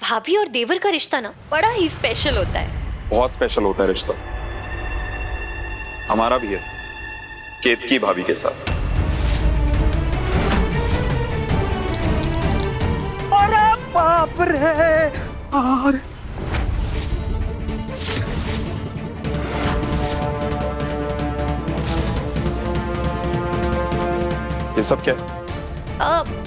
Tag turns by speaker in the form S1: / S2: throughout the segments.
S1: भाभी और देवर का रिश्ता ना बड़ा ही स्पेशल होता है।
S2: बहुत स्पेशल होता है रिश्ता। हमारा भी है केतकी भाभी के साथ।
S3: अरे बाप रे। और
S2: ये सब क्या है?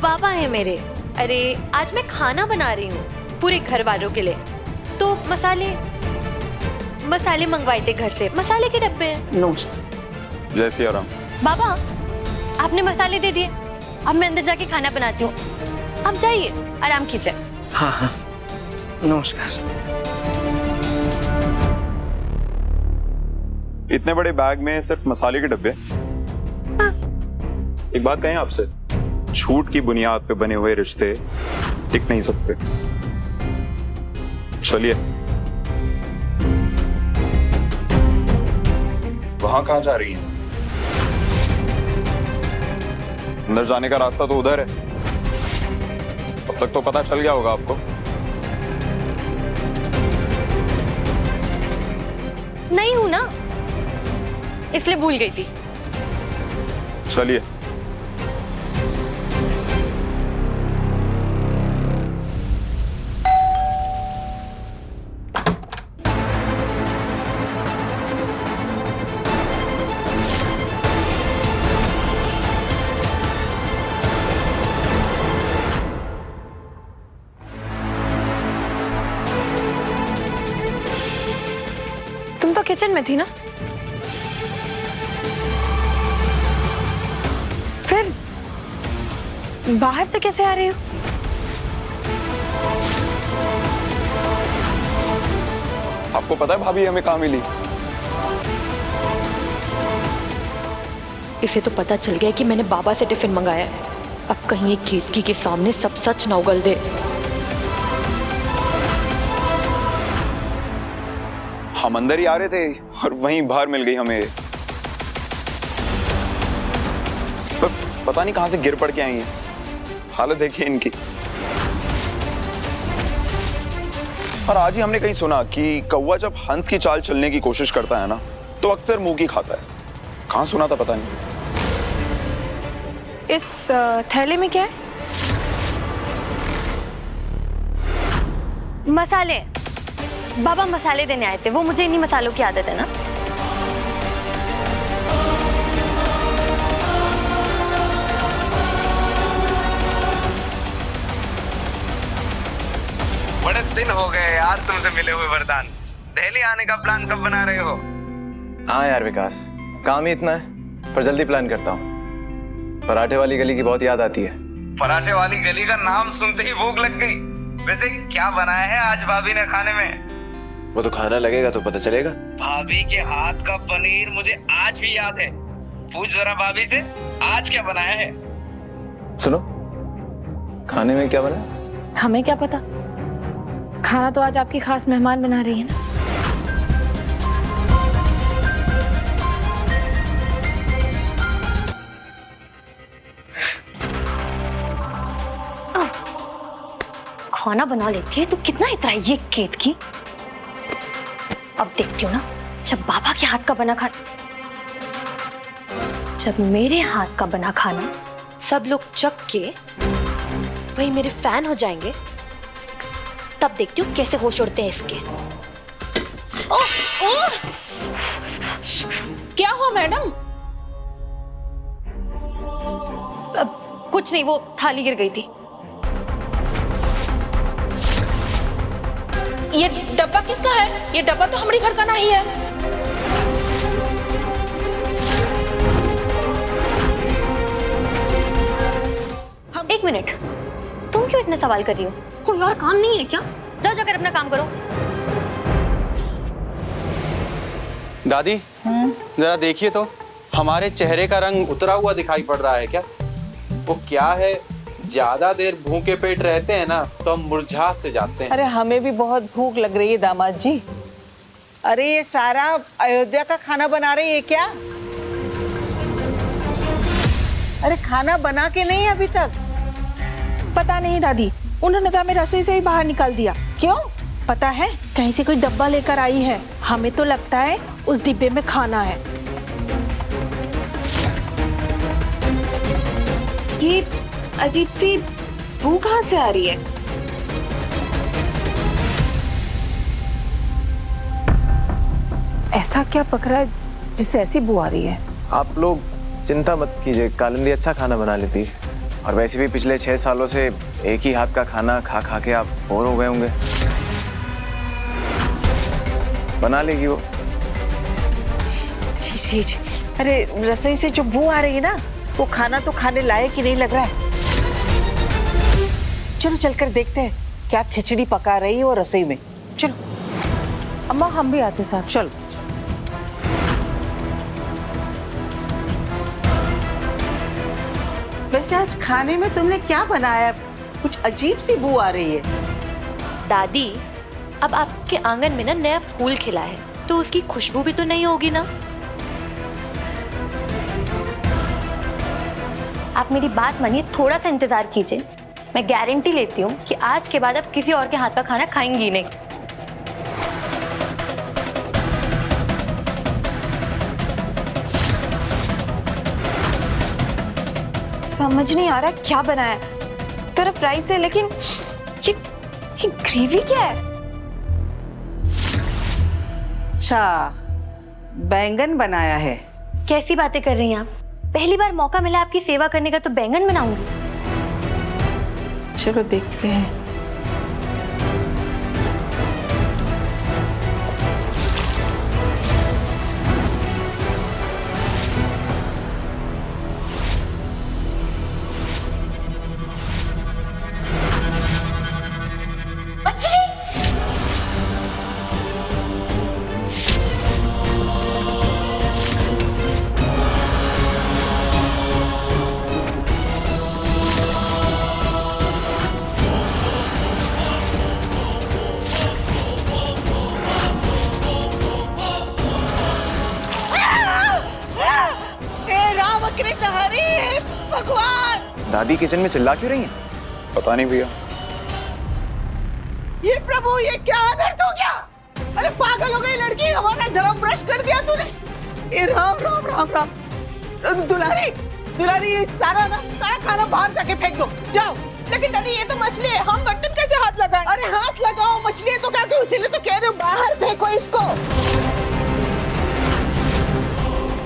S1: बाबा है मेरे। अरे आज मैं खाना बना रही हूँ पूरे घर वालों के लिए, तो मसाले मंगवाए थे घर से, मसाले के डब्बे हैं।
S3: नो
S2: जय सिया राम।
S1: बाबा आपने मसाले दे दिए, अब मैं अंदर जाके खाना बनाती हूँ, आप जाइए आराम कीजिए।
S3: हाँ हाँ नमस्कार।
S2: इतने बड़े बैग में सिर्फ मसाले के डब्बे? एक बात कहें आपसे, झूठ की बुनियाद पे बने हुए रिश्ते टिक नहीं सकते। चलिए। वहां कहाँ जा रही हैं? अंदर जाने का रास्ता तो उधर है। अब तक तो पता चल गया होगा आपको।
S1: नहीं हूँ ना, इसलिए भूल गई थी।
S2: चलिए।
S4: तुम तो किचन में थी ना, फिर बाहर से कैसे आ रही हो?
S2: आपको पता है भाभी हमें कहाँ मिली?
S1: इसे तो पता चल गया कि मैंने बाबा से टिफिन मंगाया है। अब कहीं ये केतकी के सामने सब सच न उगल दे।
S2: हम अंदर ही आ रहे थे और वहीं बाहर मिल गई हमें। पर पता नहीं कहां से गिर पड़ के आई हैं। हालत देखिए इनकी। और आज ही हमने कहीं सुना कि कौवा जब हंस की चाल चलने की कोशिश करता है ना, तो अक्सर मुंह की खाता है। कहां सुना था पता नहीं।
S4: इस थैले में क्या है?
S1: मसाले। बाबा मसाले देने आए थे, वो मुझे इन्हीं मसालों की आदत है ना।
S5: बड़े दिन हो गए यार तुमसे मिले हुए वरदान। दिल्ली आने का प्लान कब बना रहे हो?
S6: हाँ यार विकास, काम ही इतना है, पर जल्दी प्लान करता हूँ। पराठे वाली गली की बहुत याद आती है।
S5: पराठे वाली गली का नाम सुनते ही भूख लग गई। वैसे क्या बनाया है आज भाभी ने खाने में?
S6: वो तो खाना लगेगा तो पता चलेगा।
S5: भाभी के हाथ का पनीर मुझे आज भी याद है। पूछ जरा भाभी से आज क्या बनाया है।
S6: सुनो, खाने में क्या बना?
S4: हमें क्या पता, खाना तो आज आपकी खास मेहमान बना रही है ना।
S1: खाना बना लेती है तो कितना इतराई ये केतकी। अब देखती हूँ ना, जब बाबा के हाथ का बना खाना, जब मेरे हाथ का बना खाना सब लोग चख के वही मेरे फैन हो जाएंगे, तब देखती हूँ कैसे होश उड़ते हैं इसके। ओह ओह!
S4: क्या हुआ मैडम?
S1: कुछ नहीं, वो थाली गिर गई थी।
S4: ये डब्बा किसका है? ये डब्बा तो हमारे घर का नहीं है।
S1: एक मिनट, तुम क्यों इतने सवाल कर रही हो? कोई और काम नहीं है क्या? जाओ जाकर अपना काम करो।
S7: दादी जरा देखिए तो, हमारे चेहरे का रंग उतरा हुआ दिखाई पड़ रहा है क्या? वो क्या है, ज्यादा देर भूखे पेट रहते हैं ना तो हम मुरझा से जाते हैं।
S8: अरे हमें भी बहुत भूख लग रही है दामाद जी। अरे ये सारा अयोध्या का खाना बना रही है क्या? अरे खाना बना के नहीं अभी तक?
S4: पता नहीं दादी, उन्होंने तो हमें रसोई से ही बाहर निकाल दिया।
S8: क्यों?
S4: पता है, कहीं से कोई डब्बा लेकर आई है। हमें तो लगता है उस डिब्बे में खाना है।
S9: ये अजीब सी बू कहाँ से आ रही है?
S4: ऐसा क्या पकड़ा है जिससे ऐसी बू आ रही है?
S6: आप लोग चिंता मत कीजिए, कालिंदी अच्छा खाना बना लेती है। और वैसे भी पिछले 6 सालों से एक ही हाथ का खाना खा खा के आप बोर हो गए होंगे। बना लेगी वो।
S8: जी। अरे रसोई से जो बू आ रही है ना, वो खाना तो खाने लायक ही नहीं लग रहा है। चलो चलकर देखते हैं क्या खिचड़ी पका रही है वो रसोई में। चलो
S4: अम्मा, हम भी आते साथ।
S8: चलो। वैसे आज खाने में तुमने क्या बनाया? कुछ अजीब सी बू आ रही है।
S1: दादी, अब आपके आंगन में ना नया फूल खिला है, तो उसकी खुशबू भी तो नहीं होगी ना। आप मेरी बात मानिए, थोड़ा सा इंतजार कीजिए। मैं गारंटी लेती हूँ कि आज के बाद आप किसी और के हाथ का खाना खाएंगी ही नहीं।
S4: समझ नहीं आ रहा क्या बनाया है। तरफ राइस है, लेकिन ये ग्रेवी क्या है?
S8: अच्छा, बैंगन बनाया है।
S1: कैसी बातें कर रही हैं आप? पहली बार मौका मिला आपकी सेवा करने का तो बैंगन बनाऊंगी।
S8: चलो देखते हैं।
S6: दादी किचन में चिल्ला क्यों रही हैं?
S2: पता नहीं भैया।
S8: ये प्रभु, ये क्या अनर्थ हो गया? अरे पागल हो गई लड़की, हमारा धर्म भ्रष्ट कर दिया तूने। ये राम राम राम राम। दुलारी ये सारा खाना बाहर जाके फेंक दो, जाओ।
S4: लेकिन दादी, ये तो मछली है, हम बर्तन कैसे हाथ लगाएं?
S8: अरे हाथ लगाओ, मछली है तो क्या क्यों? इसीलिए तो कह रहे हो बाहर फेंको इसको।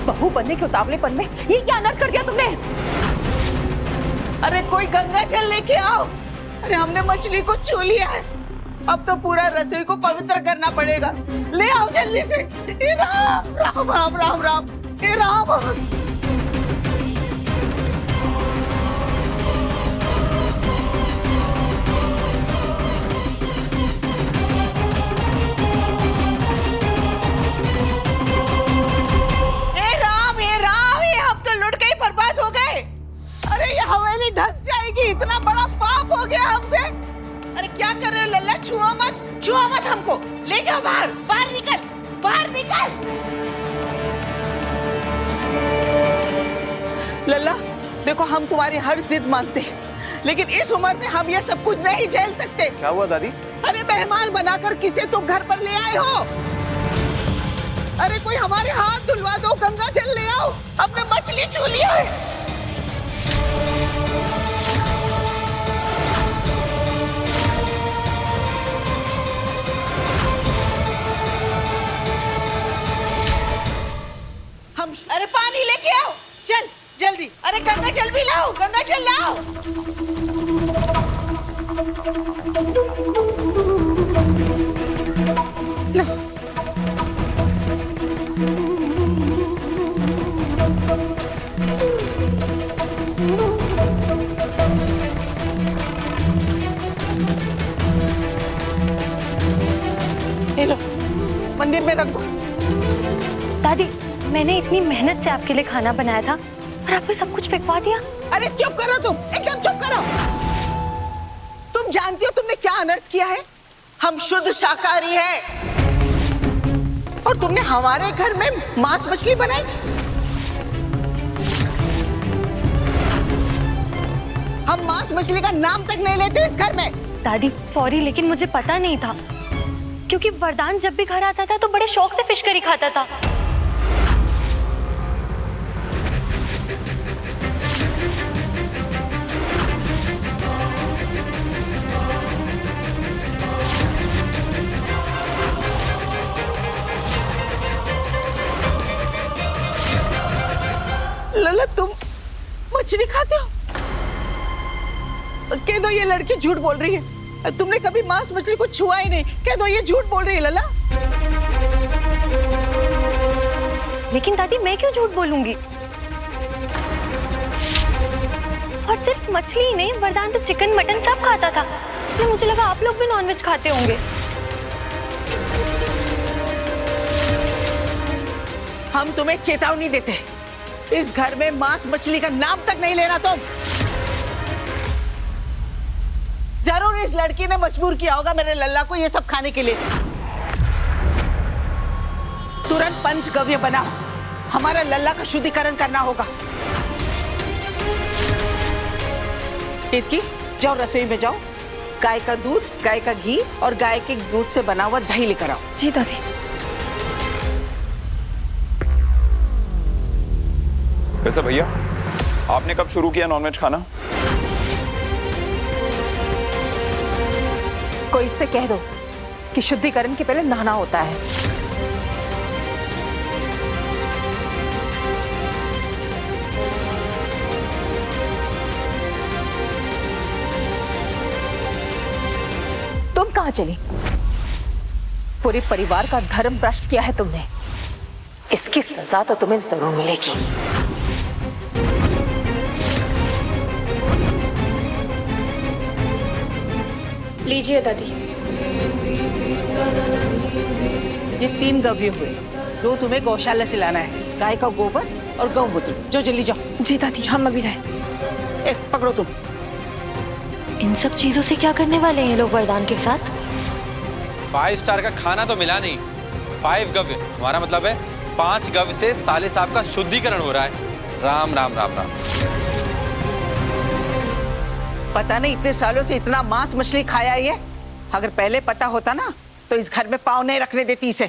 S4: बहू बनने के उतावलेपन में ये क्या अनर्थ कर दिया तुमने?
S8: अरे कोई गंगा जल लेके आओ। अरे हमने मछली को छू लिया है, अब तो पूरा रसोई को पवित्र करना पड़ेगा। ले आओ जल्दी से। हे राम राम राम राम राम, हे राम। धस जाएगी, इतना बड़ा पाप हो गया हमसे। अरे क्या कर रहे हो लल्ला? छुओ मत हमको। ले जाओ बाहर निकल। लल्ला देखो, हम तुम्हारी हर जिद मानते हैं, लेकिन इस उम्र में हम ये सब कुछ नहीं झेल सकते।
S6: क्या हुआ दादी?
S8: अरे मेहमान बनाकर किसे तुम घर पर ले आए हो? अरे कोई हमारे हाथ धुलवा दो, गंगा जल ले आओ, हमने मछली छू लिया है। अरे पानी लेके आओ, चल जल्दी। अरे गंगा जल भी लाओ, गंगा जल लाओ। लो, मंदिर में रख दो।
S1: दादी, मैंने इतनी मेहनत से आपके लिए खाना बनाया था और आपने सब कुछ फेंकवा दिया।
S8: अरे चुप करो तुम, एकदम चुप करो। तुम जानती हो तुमने क्या अनर्थ किया है? हम शुद्ध शाकाहारी हैं और तुमने हमारे घर में मांस मछली बनाई। हम मांस मछली का नाम तक नहीं लेते इस घर में।
S10: दादी सॉरी, लेकिन मुझे पता नहीं था, क्योंकि वरदान जब भी घर आता था तो बड़े शौक से फिश करी खाता था।
S8: लला तुम मछली खाते हो? कह दो ये लड़की झूठ बोल रही है, तुमने कभी मांस मछली को छुआ ही नहीं। कह दो ये झूठ बोल रही है लला।
S10: लेकिन दादी मैं क्यों झूठ बोलूंगी? और सिर्फ मछली ही नहीं, वरदान तो चिकन मटन सब खाता था, इसलिए मुझे लगा आप लोग भी नॉनवेज खाते होंगे।
S8: हम तुम्हें चेतावनी देते, इस घर में मांस मछली का नाम तक नहीं लेना तुम। जरूर इस लड़की ने मजबूर किया होगा मेरे लल्ला को ये सब खाने के लिए। तुरंत पंचगव्य बनाओ, हमारा लल्ला का शुद्धिकरण करना होगा। केतकी जाओ रसोई में जाओ, गाय का दूध, गाय का घी और गाय के दूध से बना हुआ दही लेकर आओ।
S10: जी दादी।
S2: वैसे भैया आपने कब शुरू किया नॉनवेज खाना?
S11: कोई इससे कह दो कि शुद्धिकरण के पहले नहाना होता है। तुम कहां चली? पूरे परिवार का धर्म भ्रष्ट किया है तुमने, इसकी सजा तो तुम्हें जरूर मिलेगी।
S10: लीजिए दादी।
S8: ये 3 गव्य हुए, 2 तुम्हें गौशाला से लाना है, गाय का गोबर और गौमूत्र। जो जल्दी जाओ।
S10: जी दादी, हम अभी रहे।
S8: पकड़ो तुम।
S1: इन सब चीजों से क्या करने वाले हैं ये लोग वरदान के साथ?
S7: 5 स्टार का खाना तो मिला नहीं, 5 गव्य, हमारा मतलब है 5 गव्य से साले साहब का शुद्धिकरण हो रहा है। राम राम राम राम।
S8: पता नहीं इतने सालों से इतना मांस मछली खाया ये। अगर पहले पता होता ना तो इस घर में पाँव नहीं रखने देती इसे।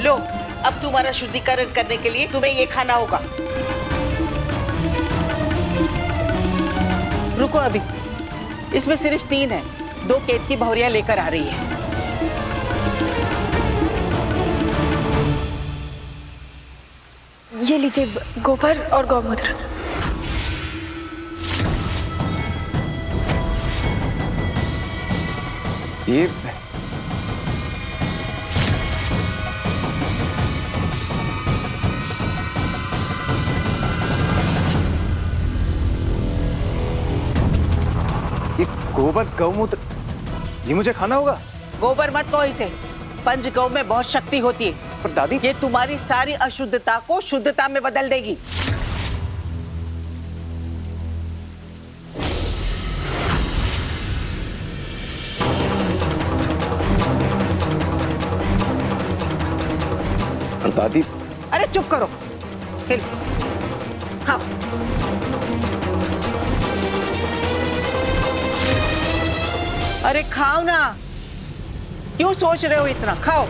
S8: लो, अब तुम्हारा शुद्धिकरण करने के लिए तुम्हें ये खाना होगा। रुको अभी, इसमें सिर्फ 3 है, 2 केतकी बहुरिया लेकर आ रही है।
S10: ये लीजिए गोबर और गौमूत्र।
S6: ये गोबर गौमूत्र, ये मुझे खाना होगा?
S8: गोबर मत कहो इसे, पंचगव्य में बहुत शक्ति होती है।
S6: पर दादी,
S8: ये तुम्हारी सारी अशुद्धता को शुद्धता में बदल देगी।
S6: पर दादी,
S8: अरे चुप करो, हिल, खाओ। अरे खाओ ना, क्यों सोच रहे हो इतना? खाओ।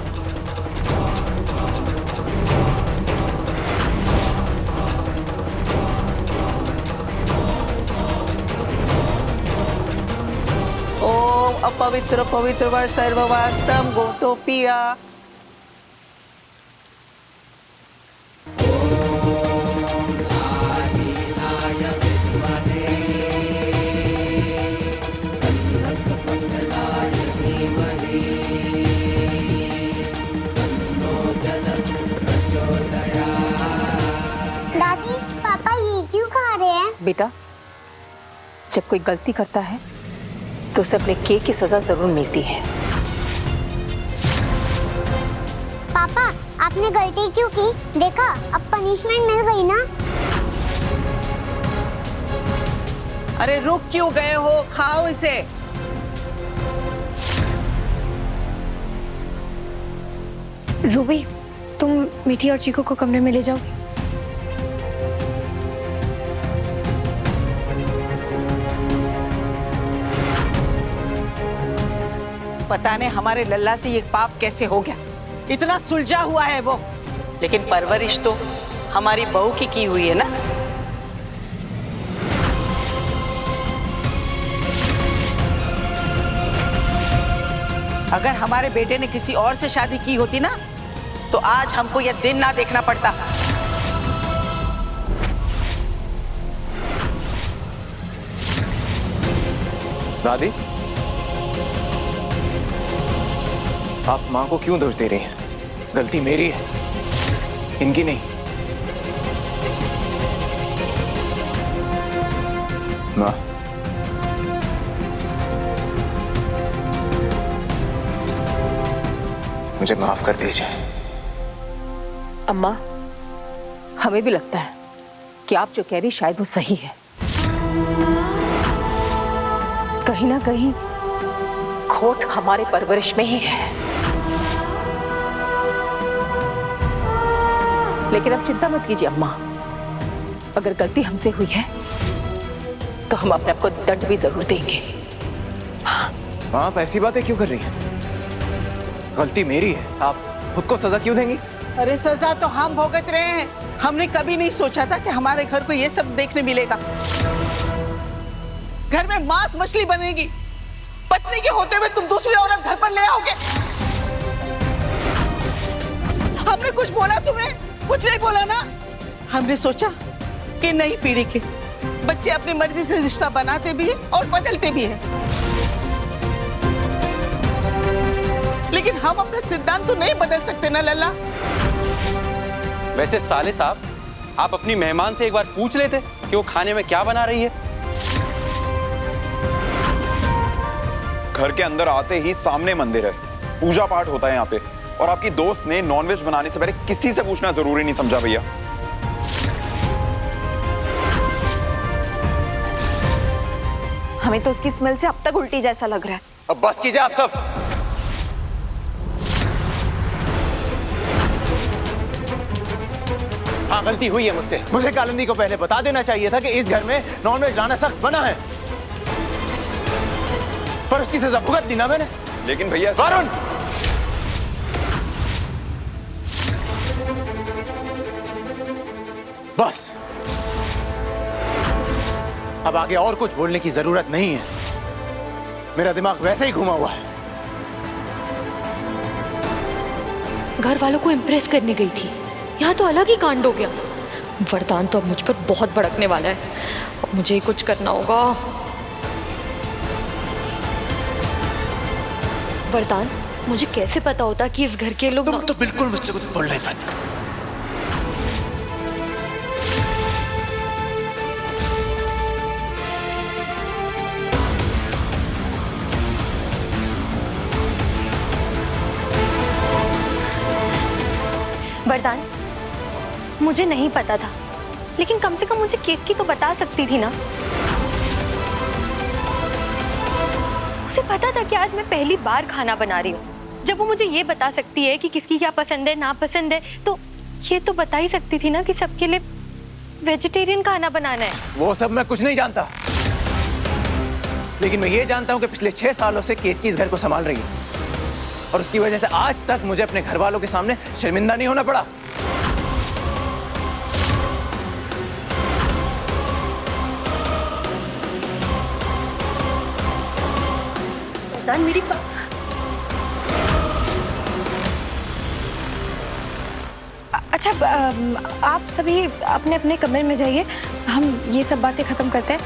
S8: ओम अपवित्र पवित्र व सर्ववास्तव गोतोपिया।
S9: दादी पापा ये क्यों खा रहे हैं?
S11: बेटा, जब कोई गलती करता है तो उसे अपने किए की सजा जरूर मिलती है।
S9: पापा आपने गलती क्यों की? देखा, अब पनिशमेंट मिल गई ना।
S8: अरे रुक क्यों गए हो? खाओ इसे।
S10: रूबी, तुम मीठी और चीकू को कमरे में ले जाओ।
S8: पता नहीं हमारे लल्ला से ये पाप कैसे हो गया। इतना सुलझा हुआ है वो, लेकिन परवरिश तो हमारी बहू की हुई है ना। अगर हमारे बेटे ने किसी और से शादी की होती ना, तो आज हमको यह दिन ना देखना पड़ता।
S6: दादी, आप माँ को क्यों दोष दे रही हैं? गलती मेरी है, इनकी नहीं। माँ, मुझे माफ कर दीजिए।
S11: अम्मा, हमें भी लगता है कि आप जो कह रही शायद वो सही है। कहीं ना कहीं खोट हमारे परवरिश में ही है। लेकिन अब चिंता मत कीजिए अम्मा, अगर गलती हमसे हुई है तो हम अपने आप को दंड भी जरूर देंगे।
S6: माँ, आप ऐसी बातें क्यों कर रही हैं? गलती मेरी है, आप खुद को सजा क्यों देंगी?
S8: अरे सजा तो हम भुगत रहे हैं। हमने कभी नहीं सोचा था कि हमारे घर को ये सब देखने मिलेगा। घर में मांस मछली बनेगी, पत्नी के होते हुए तुम दूसरी औरत घर पर ले आओगे। हमने कुछ बोला तुम्हें? कुछ नहीं बोला ना। हमने सोचा कि नई पीढ़ी के बच्चे अपनी मर्जी से रिश्ता बनाते भी हैं और बदलते भी हैं, लेकिन हम अपने सिद्धांत तो नहीं बदल सकते ना लल्ला।
S7: वैसे साले साहब, आप अपनी मेहमान से एक बार पूछ लेते कि वो खाने में क्या बना रही है।
S2: घर के अंदर आते ही सामने मंदिर है, पूजा पाठ होता है यहाँ पे, और आपकी दोस्त ने नॉनवेज बनाने से पहले किसी से पूछना जरूरी नहीं समझा भैया।
S4: हमें तो उसकी स्मेल से अब तक उल्टी जैसा लग रहा है।
S6: अब बस कीजिए आप सब। हाँ, गलती हुई है मुझसे। मुझे कालिंदी को पहले बता देना चाहिए था कि इस घर में नॉनवेज लाना सख्त मना है, पर उसकी सजा भुगत दी ना मैंने।
S2: लेकिन भैया
S6: वरुण, बस अब आगे और कुछ बोलने की जरूरत नहीं है। मेरा दिमाग वैसे ही घुमा हुआ है।
S1: घर वालों को इम्प्रेस करने गई थी, यहाँ तो अलग ही कांड हो गया। वरदान तो अब मुझ पर बहुत भड़कने वाला है, अब मुझे ही कुछ करना होगा। वरदान, मुझे कैसे पता होता कि इस घर के लोग
S3: तुम तो बिल्कुल मुझसे कुछ बोल नहीं पाते।
S10: वरदान, मुझे नहीं पता था, लेकिन कम से कम मुझे केक की तो बता सकती थी ना। उसे पता था कि आज मैं पहली बार खाना बना रही हूँ। जब वो मुझे ये बता सकती है कि किसकी क्या पसंद है ना पसंद है, तो ये तो बता ही सकती थी ना कि सबके लिए वेजिटेरियन खाना बनाना है।
S6: वो सब मैं कुछ नहीं जानता, लेकिन मैं ये जानता हूँ कि पिछले 6 सालों से केतकी इस घर को संभाल रही है, और उसकी वजह से आज तक मुझे अपने घर वालों के सामने शर्मिंदा नहीं होना पड़ा।
S1: मेरी
S4: अच्छा, आप सभी अपने अपने कमरे में जाइए, हम ये सब बातें खत्म करते हैं।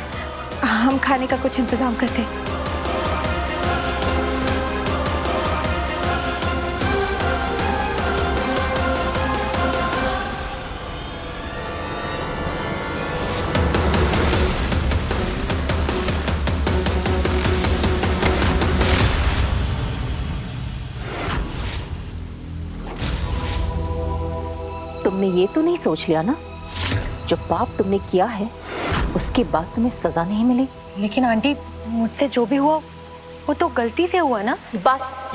S4: हम खाने का कुछ इंतजाम करते हैं।
S11: तुमने ये तो नहीं सोच लिया ना, जो पाप तुमने किया है उसके बाद तुम्हें सजा नहीं मिलेगी?
S10: लेकिन आंटी, मुझसे जो भी हुआ वो तो गलती से हुआ ना।
S11: बस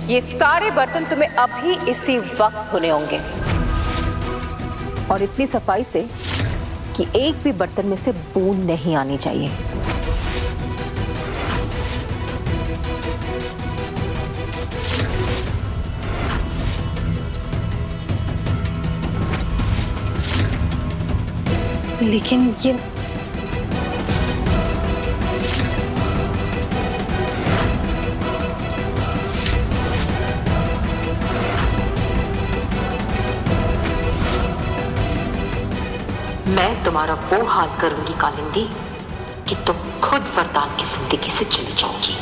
S11: ये सारे बर्तन तुम्हें अभी इसी वक्त धोने होंगे, और इतनी सफाई से कि एक भी बर्तन में से बूंद नहीं आनी चाहिए।
S10: लेकिन ये
S11: मैं तुम्हारा वो हाल करूंगी कालिंदी कि तुम खुद वरदान की जिंदगी से चली जाओगी।